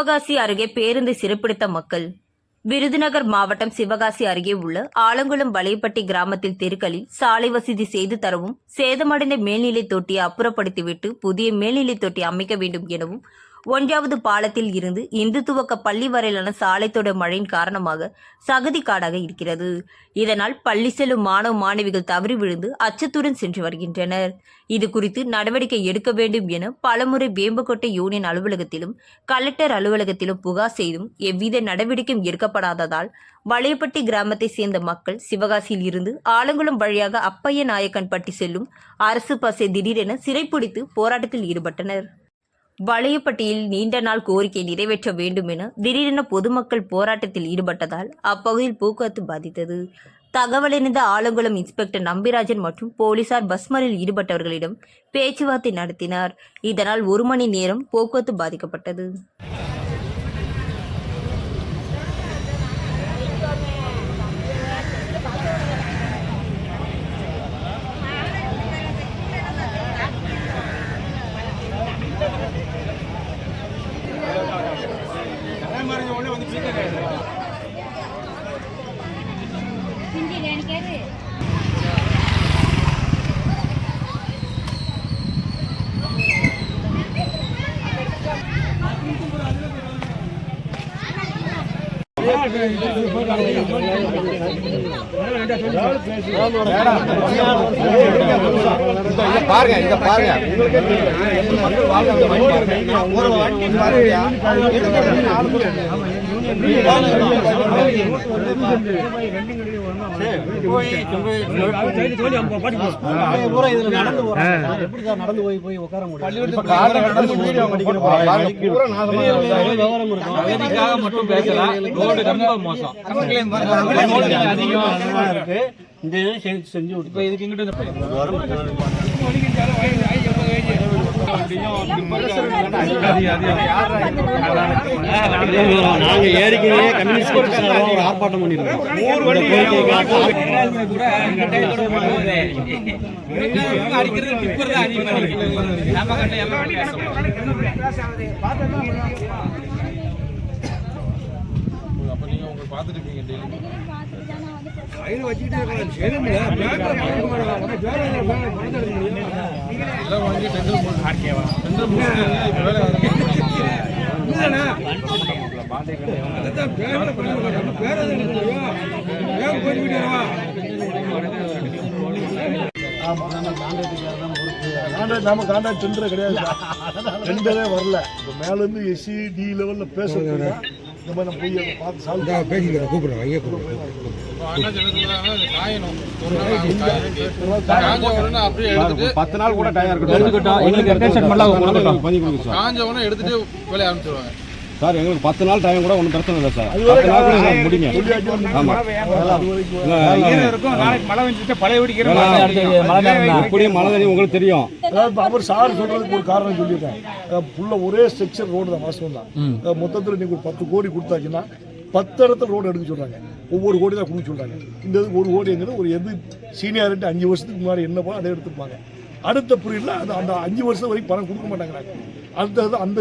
சிவகாசி அருகே பேருந்து சிறைப்பிடித்த மக்கள். விருதுநகர் மாவட்டம் சிவகாசி அருகே உள்ள ஆலங்குளம் வலைப்பட்டி கிராமத்தில் தெருக்களில் சாலை வசதி செய்து தரவும், சேதமடைந்த மேல்நிலை தொட்டியை அப்புறப்படுத்திவிட்டு புதிய மேல்நிலை தொட்டி அமைக்க வேண்டும் எனவும், 1வது பாலத்தில் இருந்து இந்து துவக்க பள்ளி வரையிலான சாலை தொடர் மழையின் காரணமாக சகதி காடாக இருக்கிறது. இதனால் பள்ளி செல்லும் மாணவ மாணவிகள் தவறி விழுந்து அச்சத்துடன் சென்று வருகின்றனர். இது குறித்து நடவடிக்கை எடுக்க வேண்டும் என பலமுறை வேம்பக்கோட்டை யூனியன் அலுவலகத்திலும் கலெக்டர் அலுவலகத்திலும் புகார் செய்தும் எவ்வித நடவடிக்கையும் எடுக்கப்படாததால் வலையப்பட்டி கிராமத்தை சேர்ந்த மக்கள் சிவகாசியில் இருந்து ஆலங்குளம் வழியாக அப்பைய நாயக்கன்பட்டி செல்லும் அரசு பஸ்ஸை திடீரென சிறைப்பிடித்து போராட்டத்தில் ஈடுபட்டனர். வலையப்பட்டியில் நீண்ட நாள் கோரிக்கை நிறைவேற்ற வேண்டும் என திடீரென பொதுமக்கள் போராட்டத்தில் ஈடுபட்டதால் அப்பகுதியில் போக்குவரத்து பாதித்தது. தகவலறிந்த ஆலங்குளம் இன்ஸ்பெக்டர் நம்பிராஜன் மற்றும் போலீசார் பஸ் மறியலில் ஈடுபட்டவர்களிடம் பேச்சுவார்த்தை நடத்தினார். இதனால் 1 மணி நேரம் போக்குவரத்து பாதிக்கப்பட்டது. பாருங்க நடந்து போய் உட்கார முடியும். மட்டும் பேசலாம். ரோடு ரொம்ப மோசம். இந்த செஞ்சு இப்ப இதுக்கு இங்கிட்டு நாங்க ஏற்கனவே கம்யூனிஸ்ட் ஒரு ஆர்ப்பாட்டம் பண்ணிருக்கோம். அப்ப நீங்க உங்க பாத்துட்டு இருக்கீங்க நாம கான்ட்ராக்ட் டெண்டரே கிடையாது, டெண்டரே வரல. இப்போ மேல இருந்து எஸ்சி டி லெவல்ல பேசுறது இந்த மாதிரி நம்ம போய் அதை பார்த்து சால்வ் பேசிக்கிறேன். கூப்பிடுறேன் ஐயா, கூப்பிடுறேன். 10 நாள் கூட டைம் இருக்கட்டும். எடுத்துட்டு வேலையை ஆரம்பிச்சிருவாங்க சார். எங்களுக்கு 10 நாள் டைம் கூட ஒன்றும் பிரச்சனை இல்லை சார். 10 நாள் கூட முடிங்க. ஆமா, எப்படியும் மழை தண்ணி உங்களுக்கு தெரியும். அவர் சார் சொல்றதுக்கு ஒரு காரணம் சொல்லியிருக்கேன். ஃபுல்லா ஒரே ஸ்ட்ரக்சர் ரோடு தான், வாசம் தான். மொத்தத்தில் நீங்க ஒரு 10 கோடி கொடுத்தாச்சுன்னா 10 இடத்துல ரோடு எடுக்க சொல்றாங்க. ஒவ்வொரு கோடி தான் கொடுக்க சொல்றாங்க. இந்த ஒரு கோடிங்கிறது ஒரு எது சீனியாரிட்டி 5 வருஷத்துக்கு முன்னாடி என்னப்போ அதை எடுத்துப்பாங்க. அடுத்த பீரியட்ல அந்த 5 வருஷம் வரைக்கும் பணம் கொடுக்க மாட்டாங்க. அடுத்தது அந்த